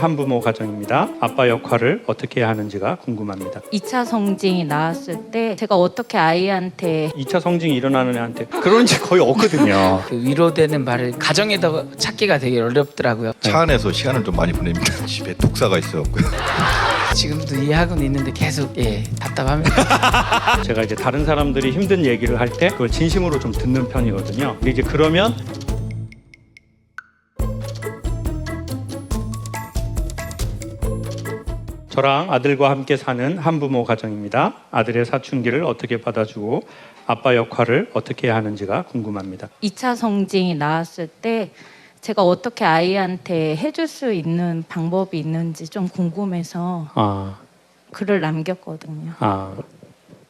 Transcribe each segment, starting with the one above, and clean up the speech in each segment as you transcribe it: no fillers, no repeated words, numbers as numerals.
한부모 가정입니다. 아빠 역할을 어떻게 해야 하는지가 궁금합니다. 2차 성징이 나왔을 때 제가 어떻게 아이한테 2차 성징이 일어나는 애한테 그런 지 거의 없거든요. 그 위로되는 말을 가정에다 찾기가 되게 어렵더라고요. 차 안에서 시간을 좀 많이 보냅니다. 집에 독사가 있어갖고요. 지금도 이해하고는 있는데 계속 답답합니다. 제가 이제 다른 사람들이 힘든 얘기를 할 때 그걸 진심으로 좀 듣는 편이거든요. 근데 이제 그러면 저랑 아들과 함께 사는 한부모 가정입니다. 아들의 사춘기를 어떻게 받아주고 아빠 역할을 어떻게 해야 하는지가 궁금합니다. 2차 성징이 나왔을 때 제가 어떻게 아이한테 해줄 수 있는 방법이 있는지 좀 궁금해서 글을 남겼거든요.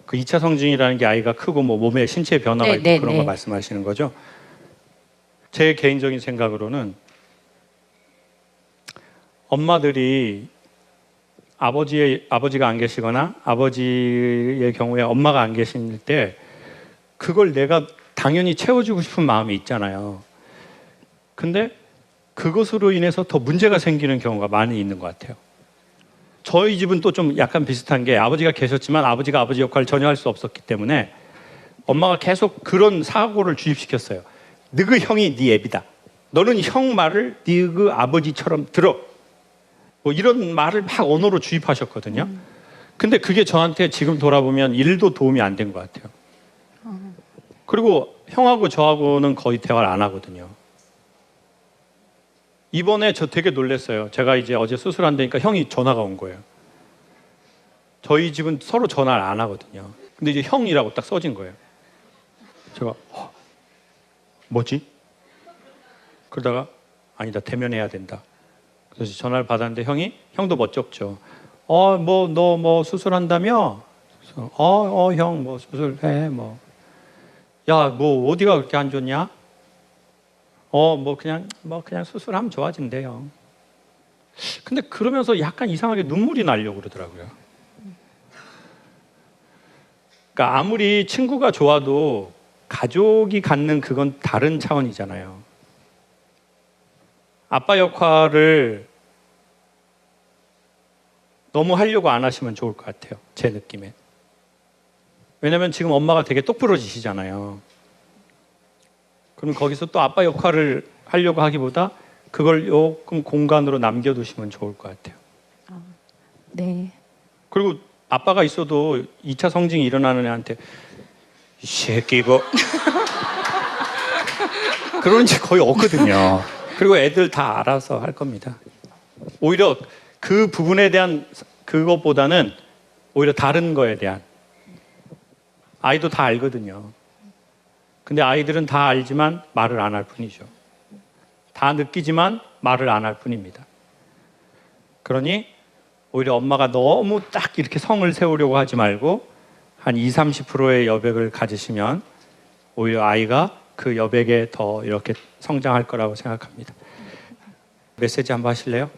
그 2차 성징이라는 게 아이가 크고 뭐 몸에 신체 변화가 있고 그런 거 말씀하시는 거죠? 제 개인적인 생각으로는 엄마들이 아버지가 안 계시거나 아버지의 경우에 엄마가 안 계실 때 그걸 내가 당연히 채워주고 싶은 마음이 있잖아요. 근데 그것으로 인해서 더 문제가 생기는 경우가 많이 있는 것 같아요. 저희 집은 또 좀 약간 비슷한 게 아버지가 계셨지만 아버지가 아버지 역할을 전혀 할 수 없었기 때문에 엄마가 계속 그런 사고를 주입시켰어요. 너그 형이 네 애비다. 너는 형 말을 너그 아버지처럼 들어. 뭐 이런 말을 막 언어로 주입하셨거든요. 근데 그게 저한테 지금 돌아보면 1도 도움이 안 된 것 같아요. 그리고 형하고 저하고는 거의 대화를 안 하거든요. 이번에 저 되게 놀랐어요. 제가 이제 어제 수술한다니까 형이 전화가 온 거예요. 저희 집은 서로 전화를 안 하거든요. 근데 이제 형이라고 딱 써진 거예요. 제가 뭐지? 그러다가 아니다, 대면해야 된다. 그래서 전화를 받았는데 형도 멋쩍죠. 뭐 너 뭐 수술한다며? 형 뭐 수술해 뭐. 야, 뭐 어디가 그렇게 안 좋냐? 뭐 그냥 수술하면 좋아진대요. 근데 그러면서 약간 이상하게 눈물이 나려고 그러더라고요. 그러니까 아무리 친구가 좋아도 가족이 갖는 그건 다른 차원이잖아요. 아빠 역할을 너무 하려고 안 하시면 좋을 것 같아요. 제 느낌에. 왜냐면 지금 엄마가 되게 똑부러지시잖아요. 그럼 거기서 또 아빠 역할을 하려고 하기보다 그걸 조금 공간으로 남겨두시면 좋을 것 같아요. 네. 그리고 아빠가 있어도 2차 성징이 일어나는 애한테 이 새끼 이거 그런 지 거의 없거든요. 그리고 애들 다 알아서 할 겁니다. 오히려 그 부분에 대한 그것보다는 오히려 다른 거에 대한 아이도 다 알거든요. 근데 아이들은 다 알지만 말을 안 할 뿐이죠. 다 느끼지만 말을 안 할 뿐입니다. 그러니 오히려 엄마가 너무 딱 이렇게 성을 세우려고 하지 말고 한 20-30%의 여백을 가지시면 오히려 아이가 그 여백에 더 이렇게 성장할 거라고 생각합니다. 메시지 한번 하실래요?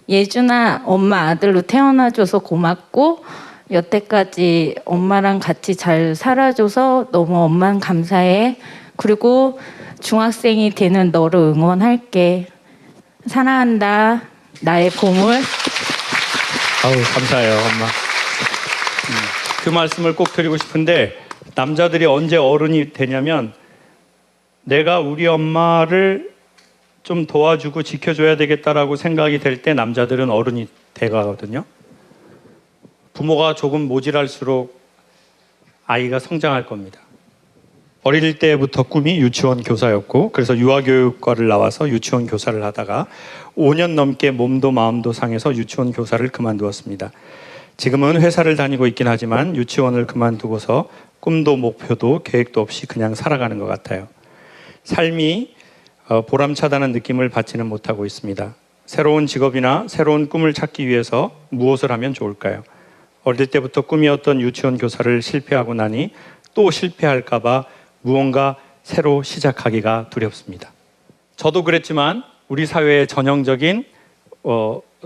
예준아, 엄마 아들로 태어나줘서 고맙고 여태까지 엄마랑 같이 잘 살아줘서 너무 엄마는 감사해. 그리고 중학생이 되는 너를 응원할게. 사랑한다. 나의 보물. 아우, 감사해요, 엄마. 그 말씀을 꼭 드리고 싶은데 남자들이 언제 어른이 되냐면 내가 우리 엄마를 좀 도와주고 지켜줘야 되겠다라고 생각이 될 때 남자들은 어른이 돼가거든요. 부모가 조금 모질할수록 아이가 성장할 겁니다. 어릴 때부터 꿈이 유치원 교사였고 그래서 유아교육과를 나와서 유치원 교사를 하다가 5년 넘게 몸도 마음도 상해서 유치원 교사를 그만두었습니다. 지금은 회사를 다니고 있긴 하지만 유치원을 그만두고서 꿈도 목표도 계획도 없이 그냥 살아가는 것 같아요. 삶이 보람차다는 느낌을 받지는 못하고 있습니다. 새로운 직업이나 새로운 꿈을 찾기 위해서 무엇을 하면 좋을까요? 어릴 때부터 꿈이었던 유치원 교사를 실패하고 나니 또 실패할까 봐 무언가 새로 시작하기가 두렵습니다. 저도 그랬지만 우리 사회의 전형적인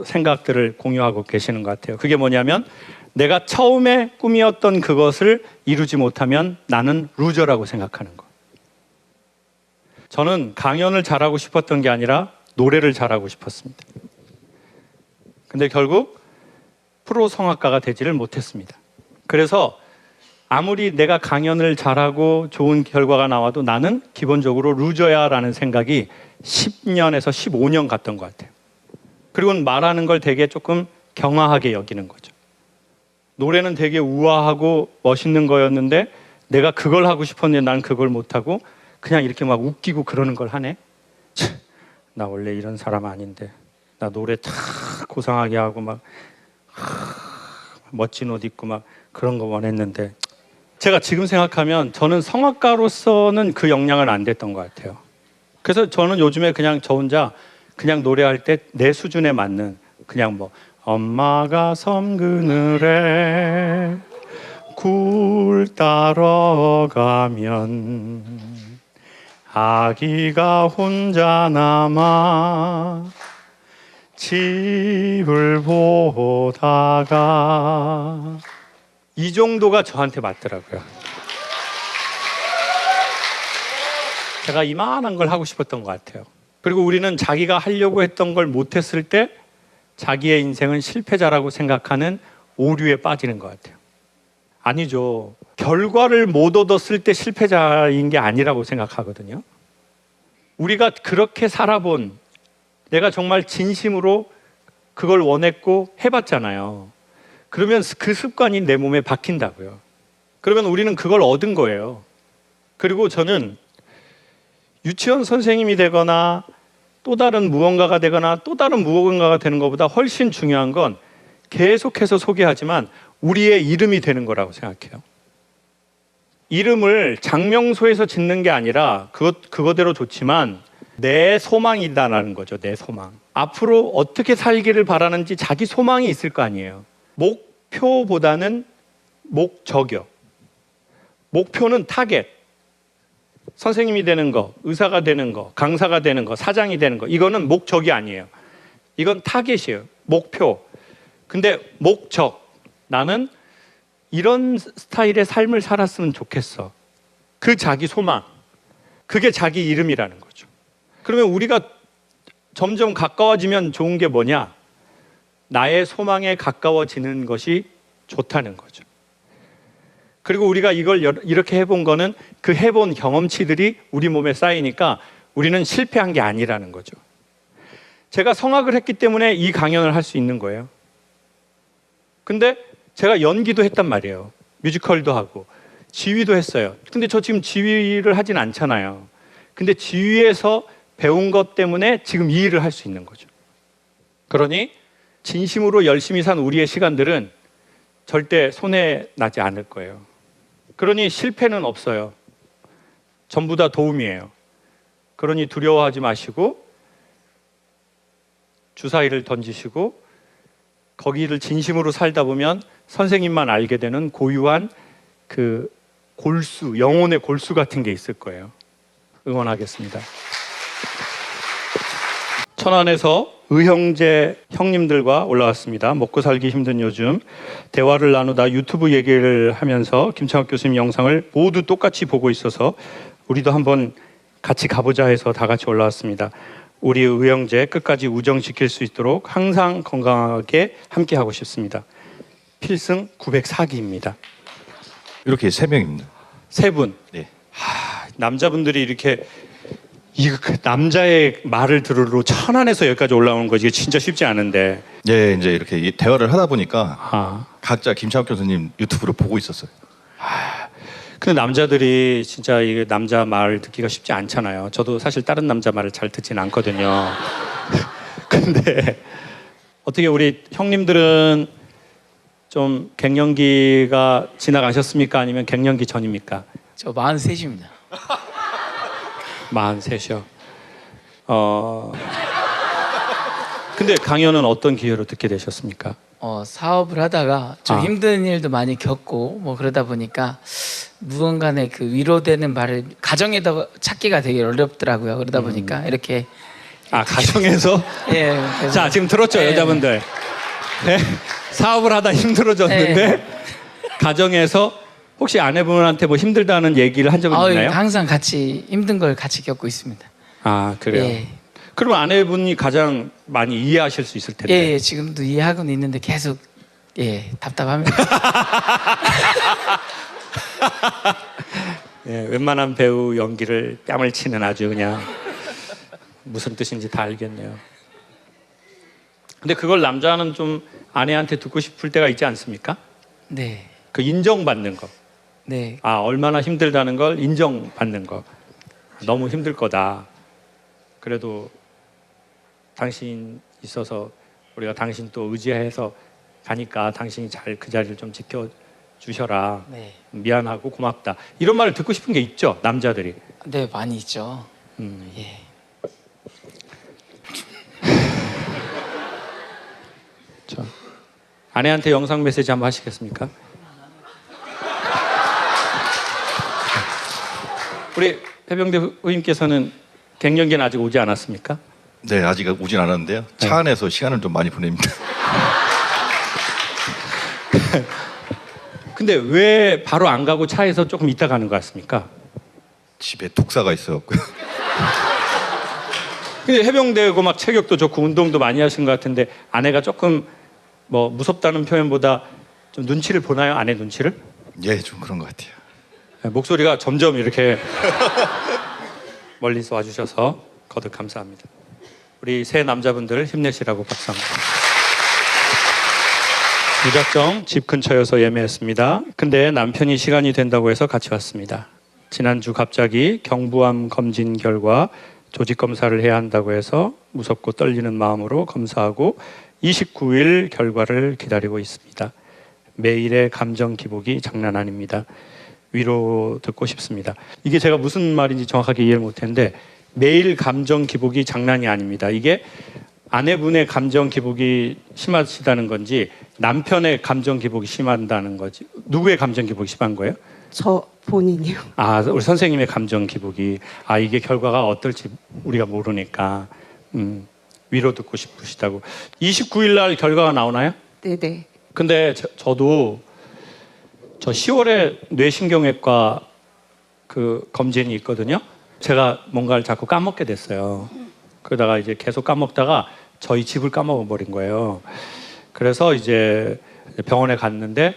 생각들을 공유하고 계시는 것 같아요. 그게 뭐냐면 내가 처음에 꿈이었던 그것을 이루지 못하면 나는 루저라고 생각하는 거. 저는 강연을 잘하고 싶었던 게 아니라 노래를 잘하고 싶었습니다. 근데 결국 프로 성악가가 되지를 못했습니다. 그래서 아무리 내가 강연을 잘하고 좋은 결과가 나와도 나는 기본적으로 루저야라는 생각이 10년에서 15년 갔던 것 같아요. 그리고 말하는 걸 되게 조금 경화하게 여기는 거죠. 노래는 되게 우아하고 멋있는 거였는데 내가 그걸 하고 싶었는데 난 그걸 못하고 그냥 이렇게 막 웃기고 그러는 걸 하네. 나 원래 이런 사람 아닌데 나 노래 다 고상하게 하고 막 멋진 옷 입고 막 그런 거 원했는데 제가 지금 생각하면 저는 성악가로서는 그 역량은 안 됐던 것 같아요. 그래서 저는 요즘에 그냥 저 혼자 그냥 노래할 때 내 수준에 맞는 그냥 뭐 엄마가 섬 그늘에 굴 따러 가면 아기가 혼자 남아 집을 보다가 이 정도가 저한테 맞더라고요. 제가 이만한 걸 하고 싶었던 것 같아요. 그리고 우리는 자기가 하려고 했던 걸 못했을 때 자기의 인생은 실패자라고 생각하는 오류에 빠지는 것 같아요. 아니죠. 결과를 못 얻었을 때 실패자인 게 아니라고 생각하거든요. 우리가 그렇게 살아본, 내가 정말 진심으로 그걸 원했고 해봤잖아요. 그러면 그 습관이 내 몸에 박힌다고요. 그러면 우리는 그걸 얻은 거예요. 그리고 저는 유치원 선생님이 되거나 또 다른 무언가가 되거나 또 다른 무언가가 되는 것보다 훨씬 중요한 건 계속해서 소개하지만 우리의 이름이 되는 거라고 생각해요. 이름을 장명소에서 짓는 게 아니라 그거대로 좋지만 내 소망이다라는 거죠. 내 소망. 앞으로 어떻게 살기를 바라는지 자기 소망이 있을 거 아니에요. 목표보다는 목적이요. 목표는 타겟. 선생님이 되는 거, 의사가 되는 거, 강사가 되는 거, 사장이 되는 거. 이거는 목적이 아니에요. 이건 타겟이에요. 목표. 근데 목적. 나는 이런 스타일의 삶을 살았으면 좋겠어. 그 자기 소망. 그게 자기 이름이라는 거죠. 그러면 우리가 점점 가까워지면 좋은 게 뭐냐? 나의 소망에 가까워지는 것이 좋다는 거죠. 그리고 우리가 이걸 이렇게 해본 거는 그 해본 경험치들이 우리 몸에 쌓이니까 우리는 실패한 게 아니라는 거죠. 제가 성악을 했기 때문에 이 강연을 할 수 있는 거예요. 근데 제가 연기도 했단 말이에요. 뮤지컬도 하고 지휘도 했어요. 근데 저 지금 지휘를 하진 않잖아요. 근데 지휘에서 배운 것 때문에 지금 이 일을 할 수 있는 거죠. 그러니 진심으로 열심히 산 우리의 시간들은 절대 손해 나지 않을 거예요. 그러니 실패는 없어요. 전부 다 도움이에요. 그러니 두려워하지 마시고 주사위를 던지시고 거기를 진심으로 살다 보면 선생님만 알게 되는 고유한 그 골수, 영혼의 골수 같은 게 있을 거예요. 응원하겠습니다. 천안에서 의형제 형님들과 올라왔습니다. 먹고 살기 힘든 요즘 대화를 나누다 유튜브 얘기를 하면서 김창학 교수님 영상을 모두 똑같이 보고 있어서 우리도 한번 같이 가보자 해서 다 같이 올라왔습니다. 우리 의형제 끝까지 우정 지킬 수 있도록 항상 건강하게 함께하고 싶습니다. 필승 904기입니다. 이렇게 3명입니다. 3분. 네. 남자분들이 이렇게 그 남자의 말을 들으러 천안에서 여기까지 올라오는 거 이게 진짜 쉽지 않은데. 네, 이제 이렇게 대화를 하다 보니까 각자 김창학 교수님 유튜브를 보고 있었어요. 근데 남자들이 진짜 이게 남자 말 듣기가 쉽지 않잖아요. 저도 사실 다른 남자 말을 잘 듣진 않거든요. 근데 어떻게 우리 형님들은 좀 갱년기가 지나가셨습니까? 아니면 갱년기 전입니까? 저 43입니다. 43이요. 근데 강연은 어떤 기회로 듣게 되셨습니까? 사업을 하다가 좀 힘든 일도 많이 겪고 뭐 그러다 보니까 무언가의 그 위로되는 말을 가정에다 찾기가 되게 어렵더라고요. 그러다 보니까 이렇게 가정에서? 예. 그래서, 자, 지금 들었죠, 예. 여자분들. 네? 사업을 하다 힘들어졌는데 예. 가정에서 혹시 아내분한테 뭐 힘들다는 얘기를 한 적은 있나요? 항상 같이 힘든 걸 같이 겪고 있습니다. 그래요. 예. 그럼 아내분이 가장 많이 이해하실 수 있을 텐데. 예, 지금도 이해하고는 있는데 계속 답답합니다. 예, 웬만한 배우 연기를 뺨을 치는 아주 그냥 무슨 뜻인지 다 알겠네요. 근데 그걸 남자는 좀 아내한테 듣고 싶을 때가 있지 않습니까? 네. 그 인정받는 거. 네. 아, 얼마나 힘들다는 걸 인정받는 거. 너무 힘들 거다. 그래도 당신 있어서 우리가 당신 또 의지해서 가니까 당신이 잘 그 자리를 좀 지켜주셔라. 네. 미안하고 고맙다. 이런 말을 듣고 싶은 게 있죠, 남자들이. 네, 많이 있죠. 예. 자, 아내한테 영상 메시지 한번 하시겠습니까? 우리 해병대 후임께서는 갱년기는 아직 오지 않았습니까? 네, 아직 오진 않았는데요. 차 안에서 시간을 좀 많이 보냅니다. 근데 왜 바로 안 가고 차에서 조금 있다 가는 것 같습니까? 집에 독사가 있어갖고요. 근데 해병대고 막 체격도 좋고 운동도 많이 하신 것 같은데 아내가 조금 뭐 무섭다는 표현보다 좀 눈치를 보나요? 아내 눈치를? 예, 좀 그런 것 같아요. 목소리가 점점 이렇게 멀리서 와주셔서 거듭 감사합니다. 우리 새 남자분들 힘내시라고 박수 한번. 무작정 집 근처여서 예매했습니다. 근데 남편이 시간이 된다고 해서 같이 왔습니다. 지난주 갑자기 경부암 검진 결과 조직 검사를 해야 한다고 해서 무섭고 떨리는 마음으로 검사하고 29일 결과를 기다리고 있습니다. 매일의 감정 기복이 장난 아닙니다. 위로 듣고 싶습니다. 이게 제가 무슨 말인지 정확하게 이해를 못했는데 매일 감정 기복이 장난이 아닙니다. 이게 아내분의 감정 기복이 심하시다는 건지 남편의 감정 기복이 심하다는 거지. 누구의 감정 기복이 심한 거예요? 저 본인이요. 아, 우리 선생님의 감정 기복이. 아, 이게 결과가 어떨지 우리가 모르니까 위로 듣고 싶으시다고. 29일 날 결과가 나오나요? 네네. 근데 저도 저 10월에 뇌신경외과 그 검진이 있거든요. 제가 뭔가를 자꾸 까먹게 됐어요. 그러다가 이제 계속 까먹다가 저희 집을 까먹어 버린 거예요. 그래서 이제 병원에 갔는데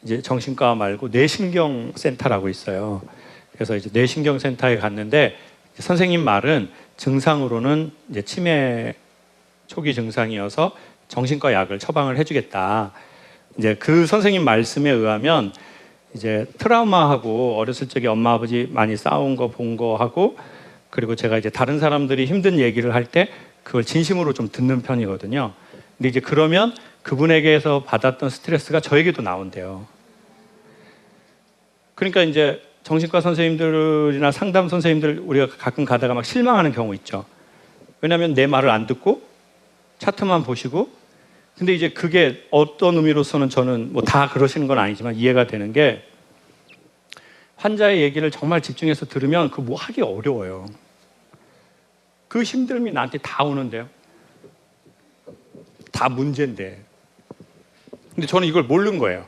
이제 정신과 말고 뇌신경센터라고 있어요. 그래서 이제 뇌신경센터에 갔는데 선생님 말은 증상으로는 이제 치매 초기 증상이어서 정신과 약을 처방을 해주겠다. 이제 그 선생님 말씀에 의하면 이제 트라우마하고 어렸을 적에 엄마 아버지 많이 싸운 거 본 거 하고 그리고 제가 이제 다른 사람들이 힘든 얘기를 할 때 그걸 진심으로 좀 듣는 편이거든요. 근데 이제 그러면 그분에게서 받았던 스트레스가 저에게도 나온대요. 그러니까 이제 정신과 선생님들이나 상담 선생님들 우리가 가끔 가다가 막 실망하는 경우 있죠. 왜냐하면 내 말을 안 듣고 차트만 보시고 근데 이제 그게 어떤 의미로서는 저는 뭐 다 그러시는 건 아니지만 이해가 되는 게 환자의 얘기를 정말 집중해서 들으면 그 뭐 하기 어려워요. 그 힘듦이 나한테 다 오는데요. 다 문제인데. 근데 저는 이걸 모르는 거예요.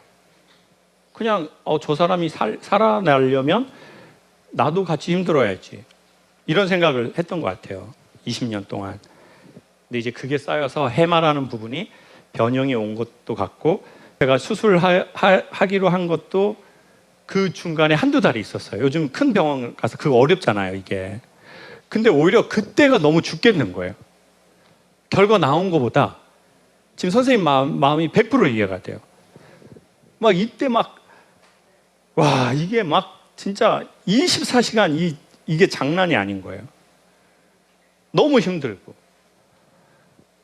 그냥 저 사람이 살아나려면 나도 같이 힘들어야지. 이런 생각을 했던 것 같아요. 20년 동안. 근데 이제 그게 쌓여서 해마라는 부분이 변형이 온 것도 같고 제가 수술하기로 한 것도 그 중간에 한두 달이 있었어요. 요즘 큰 병원 가서 그거 어렵잖아요, 이게. 근데 오히려 그때가 너무 죽겠는 거예요. 결과 나온 것보다 지금 선생님 마음이 100% 이해가 돼요. 막 이때 와, 이게 막 진짜 24시간 이게 장난이 아닌 거예요. 너무 힘들고.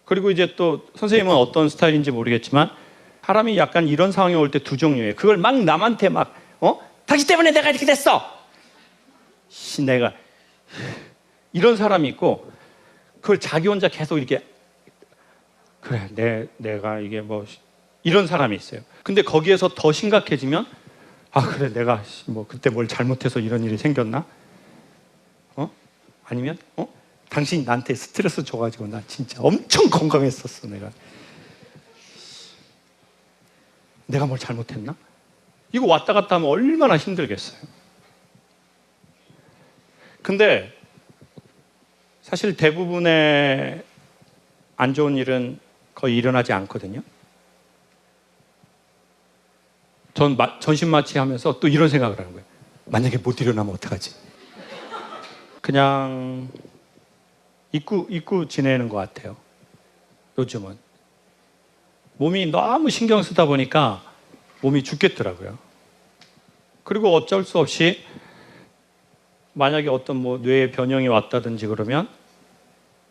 그리고 이제 또 선생님은 어떤 스타일인지 모르겠지만 사람이 약간 이런 상황이 올 때 두 종류예요. 그걸 막 남한테 당신 때문에 내가 이렇게 됐어. 내가 이런 사람이 있고 그걸 자기 혼자 계속 이렇게 그래 내가 이게 뭐 이런 사람이 있어요. 근데 거기에서 더 심각해지면 그래 내가 뭐 그때 뭘 잘못해서 이런 일이 생겼나? 아니면 당신이 나한테 스트레스 줘가지고 나 진짜 엄청 건강했었어. 내가 뭘 잘못했나? 이거 왔다 갔다 하면 얼마나 힘들겠어요. 근데 사실 대부분의 안 좋은 일은 거의 일어나지 않거든요. 전 전신 마취하면서 또 이런 생각을 하는 거예요. 만약에 못 일어나면 어떡하지? 그냥 잊고 지내는 것 같아요. 요즘은 몸이 너무 신경 쓰다 보니까 몸이 죽겠더라고요. 그리고 어쩔 수 없이 만약에 어떤 뭐 뇌에 변형이 왔다든지 그러면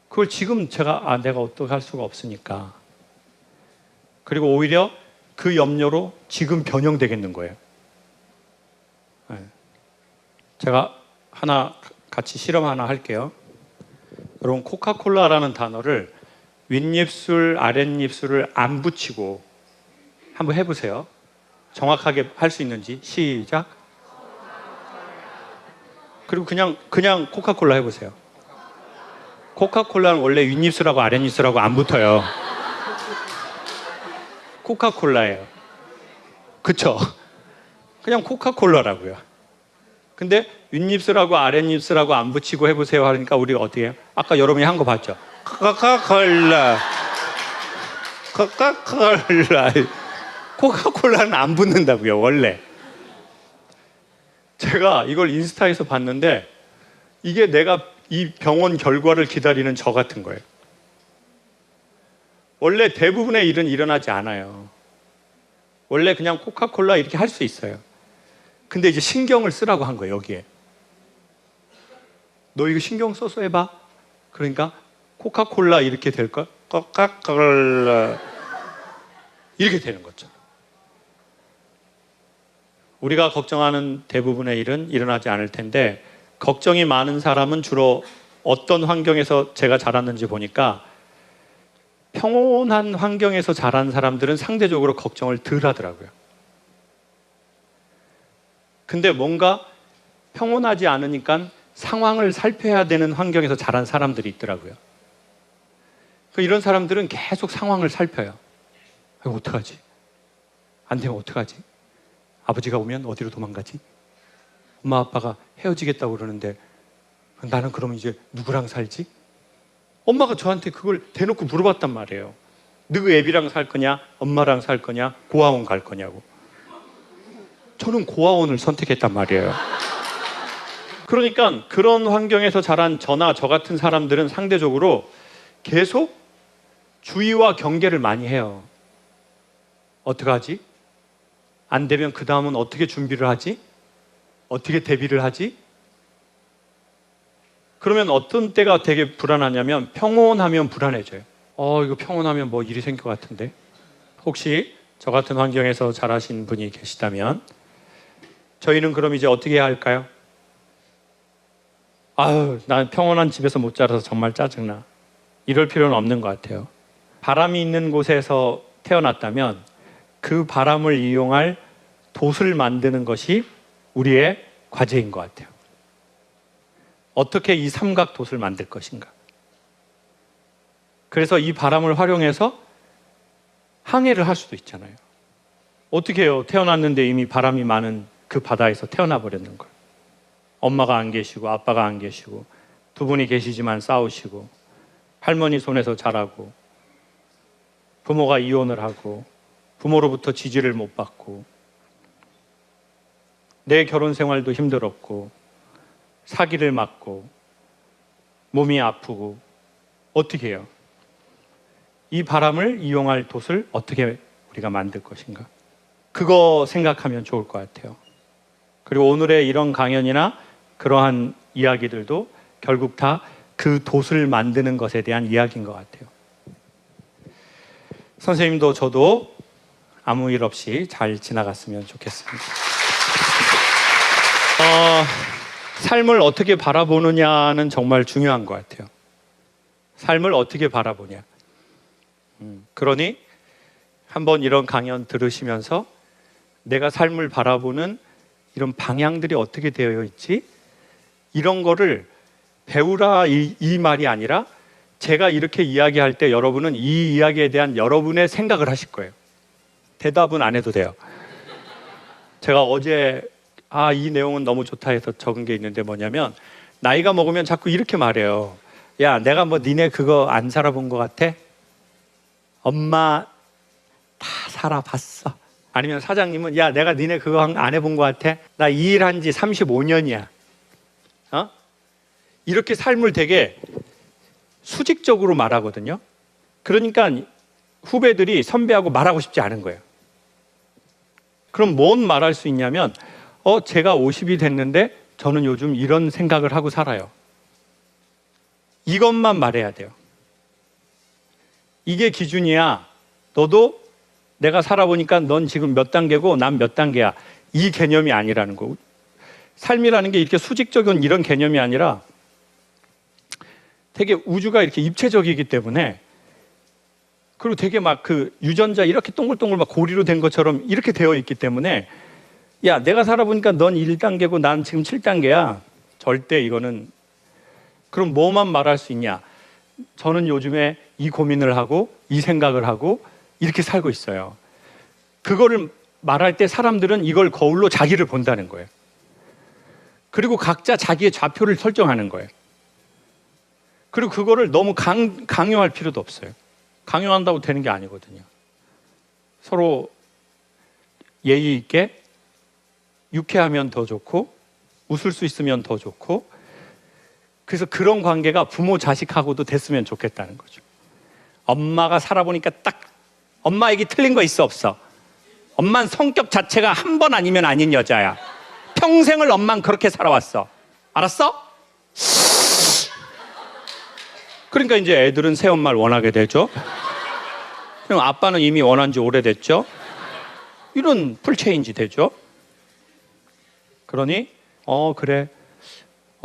그걸 지금 내가 어떻게 할 수가 없으니까. 그리고 오히려 그 염려로 지금 변형되겠는 거예요. 네. 제가 같이 실험 하나 할게요. 여러분, 코카콜라라는 단어를 윗입술, 아랫입술을 안 붙이고 한번 해보세요. 정확하게 할 수 있는지. 시작. 그리고 그냥 코카콜라 해보세요. 코카콜라는 원래 윗입술하고 아랫입술하고 안 붙어요. 코카콜라예요. 그쵸? 그냥 코카콜라라고요. 근데 윗입술하고 아랫입술하고 안 붙이고 해보세요 하니까 우리가 어떻게 해요? 아까 여러분이 한 거 봤죠? 코카콜라. 코카콜라는 안 붙는다고요, 원래. 제가 이걸 인스타에서 봤는데 이게 내가 이 병원 결과를 기다리는 저 같은 거예요. 원래 대부분의 일은 일어나지 않아요. 원래 그냥 코카콜라 이렇게 할 수 있어요. 근데 이제 신경을 쓰라고 한 거예요, 여기에. 너 이거 신경 써서 해봐. 그러니까 코카콜라 이렇게 될까? 코카콜라 이렇게 되는 거죠. 우리가 걱정하는 대부분의 일은 일어나지 않을 텐데 걱정이 많은 사람은 주로 어떤 환경에서 제가 자랐는지 보니까 평온한 환경에서 자란 사람들은 상대적으로 걱정을 덜 하더라고요. 근데 뭔가 평온하지 않으니까 상황을 살펴야 되는 환경에서 자란 사람들이 있더라고요. 이런 사람들은 계속 상황을 살펴요. 어떡하지? 안 되면 어떡하지? 아버지가 오면 어디로 도망가지? 엄마 아빠가 헤어지겠다고 그러는데 나는 그럼 이제 누구랑 살지? 엄마가 저한테 그걸 대놓고 물어봤단 말이에요. 너그 애비랑 살 거냐? 엄마랑 살 거냐? 고아원 갈 거냐고. 저는 고아원을 선택했단 말이에요. 그러니까 그런 환경에서 자란 저나 저 같은 사람들은 상대적으로 계속 주의와 경계를 많이 해요. 어떡하지? 안 되면 그 다음은 어떻게 준비를 하지? 어떻게 대비를 하지? 그러면 어떤 때가 되게 불안하냐면 평온하면 불안해져요. 이거 평온하면 뭐 일이 생길 것 같은데. 혹시 저 같은 환경에서 자라신 분이 계시다면 저희는 그럼 이제 어떻게 해야 할까요? 난 평온한 집에서 못 자라서 정말 짜증나. 이럴 필요는 없는 것 같아요. 바람이 있는 곳에서 태어났다면 그 바람을 이용할 돛을 만드는 것이 우리의 과제인 것 같아요. 어떻게 이 삼각 돛을 만들 것인가. 그래서 이 바람을 활용해서 항해를 할 수도 있잖아요. 어떻게 해요? 태어났는데 이미 바람이 많은 그 바다에서 태어나 버렸는 걸. 엄마가 안 계시고 아빠가 안 계시고 두 분이 계시지만 싸우시고 할머니 손에서 자라고 부모가 이혼을 하고 부모로부터 지지를 못 받고 내 결혼 생활도 힘들었고 사기를 맞고 몸이 아프고 어떻게 해요? 이 바람을 이용할 돛을 어떻게 우리가 만들 것인가? 그거 생각하면 좋을 것 같아요. 그리고 오늘의 이런 강연이나 그러한 이야기들도 결국 다 그 돛을 만드는 것에 대한 이야기인 것 같아요. 선생님도 저도 아무 일 없이 잘 지나갔으면 좋겠습니다. 삶을 어떻게 바라보느냐는 정말 중요한 것 같아요. 삶을 어떻게 바라보냐. 그러니 한번 이런 강연 들으시면서 내가 삶을 바라보는 이런 방향들이 어떻게 되어 있지? 이런 거를 배우라 이 말이 아니라 제가 이렇게 이야기할 때 여러분은 이 이야기에 대한 여러분의 생각을 하실 거예요. 대답은 안 해도 돼요. 제가 어제 이 내용은 너무 좋다 해서 적은 게 있는데 뭐냐면 나이가 먹으면 자꾸 이렇게 말해요. 야, 내가 뭐 니네 그거 안 살아본 것 같아? 엄마 다 살아봤어. 아니면 사장님은 야, 내가 니네 그거 안 해본 것 같아? 나 이 일 한 지 35년이야. 이렇게 삶을 되게 수직적으로 말하거든요. 그러니까 후배들이 선배하고 말하고 싶지 않은 거예요. 그럼 뭔 말할 수 있냐면 제가 50이 됐는데 저는 요즘 이런 생각을 하고 살아요. 이것만 말해야 돼요. 이게 기준이야. 너도 내가 살아보니까 넌 지금 몇 단계고 난 몇 단계야. 이 개념이 아니라는 거. 삶이라는 게 이렇게 수직적인 이런 개념이 아니라 되게 우주가 이렇게 입체적이기 때문에, 그리고 되게 막 그 유전자 이렇게 동글동글 막 고리로 된 것처럼 이렇게 되어 있기 때문에 야, 내가 살아보니까 넌 1단계고 난 지금 7단계야. 절대 이거는. 그럼 뭐만 말할 수 있냐? 저는 요즘에 이 고민을 하고 이 생각을 하고 이렇게 살고 있어요. 그거를 말할 때 사람들은 이걸 거울로 자기를 본다는 거예요. 그리고 각자 자기의 좌표를 설정하는 거예요. 그리고 그거를 너무 강요할 필요도 없어요. 강요한다고 되는 게 아니거든요. 서로 예의 있게 유쾌하면 더 좋고 웃을 수 있으면 더 좋고, 그래서 그런 관계가 부모 자식하고도 됐으면 좋겠다는 거죠. 엄마가 살아보니까 딱 엄마 얘기 틀린 거 있어 없어? 엄마는 성격 자체가 한 번 아니면 아닌 여자야. 평생을 엄마는 그렇게 살아왔어. 알았어? 그러니까 이제 애들은 새엄마를 원하게 되죠. 그럼 아빠는 이미 원한 지 오래됐죠. 이런 풀체인지 되죠. 그러니 그래,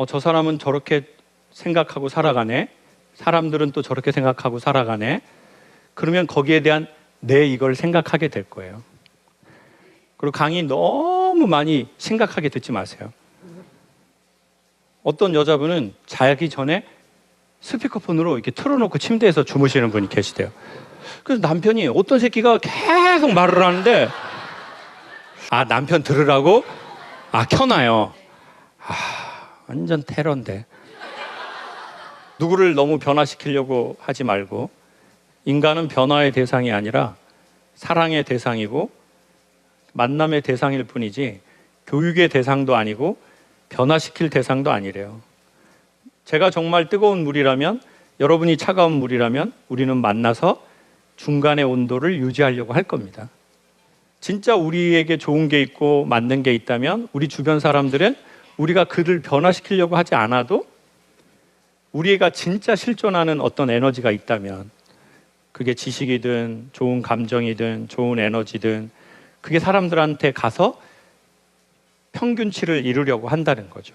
저 사람은 저렇게 생각하고 살아가네. 사람들은 또 저렇게 생각하고 살아가네. 그러면 거기에 대한 이걸 생각하게 될 거예요. 그리고 강의 너무 많이 심각하게 듣지 마세요. 어떤 여자분은 자기 전에 스피커폰으로 이렇게 틀어놓고 침대에서 주무시는 분이 계시대요. 그래서 남편이 어떤 새끼가 계속 말을 하는데 남편 들으라고? 켜놔요. 완전 테러인데. 누구를 너무 변화시키려고 하지 말고, 인간은 변화의 대상이 아니라 사랑의 대상이고 만남의 대상일 뿐이지 교육의 대상도 아니고 변화시킬 대상도 아니래요. 제가 정말 뜨거운 물이라면, 여러분이 차가운 물이라면 우리는 만나서 중간의 온도를 유지하려고 할 겁니다. 진짜 우리에게 좋은 게 있고 맞는 게 있다면 우리 주변 사람들은 우리가 그들 변화시키려고 하지 않아도 우리가 진짜 실존하는 어떤 에너지가 있다면, 그게 지식이든 좋은 감정이든 좋은 에너지든, 그게 사람들한테 가서 평균치를 이루려고 한다는 거죠.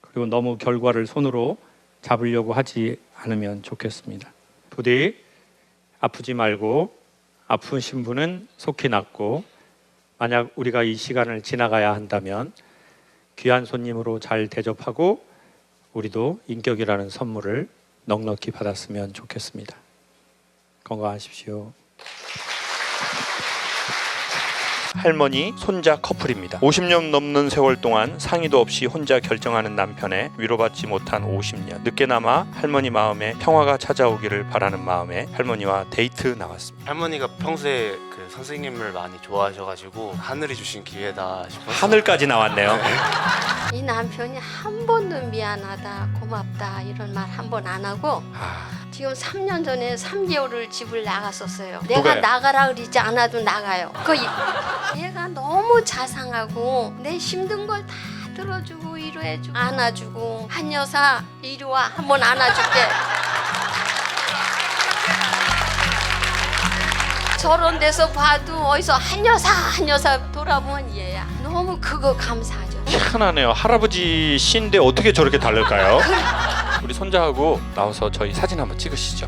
그리고 너무 결과를 손으로 잡으려고 하지 않으면 좋겠습니다. 부디 아프지 말고, 아프신 분은 속히 낫고, 만약 우리가 이 시간을 지나가야 한다면 귀한 손님으로 잘 대접하고 우리도 인격이라는 선물을 넉넉히 받았으면 좋겠습니다. 건강하십시오. 할머니, 손자 커플입니다. 50년 넘는 세월 동안 상의도 없이 혼자 결정하는 남편에 위로받지 못한 50년. 늦게나마 할머니 마음에 평화가 찾아오기를 바라는 마음에 할머니와 데이트 나왔습니다. 할머니가 평소에 그 선생님을 많이 좋아하셔가지고 하늘이 주신 기회다 싶어서. 하늘까지 나왔네요. 이 남편이 한 번도 미안하다, 고맙다 이런 말 한 번 안 하고 지금 3년 전에 3개월을 집을 나갔었어요. 내가 누가요? 나가라 그러지 않아도 나가요. 얘가 너무 자상하고 내 힘든 걸 다 들어주고 위로해주고 안아주고, 한 여사 이리 와 한번 안아줄게. 저런 데서 봐도 어디서 한 여사 돌아보면 얘야. 너무 그거 감사하죠. 희한하네요. 할아버지 씨인데 어떻게 저렇게 다를까요? 우리 손자하고 나와서 저희 사진 한번 찍으시죠.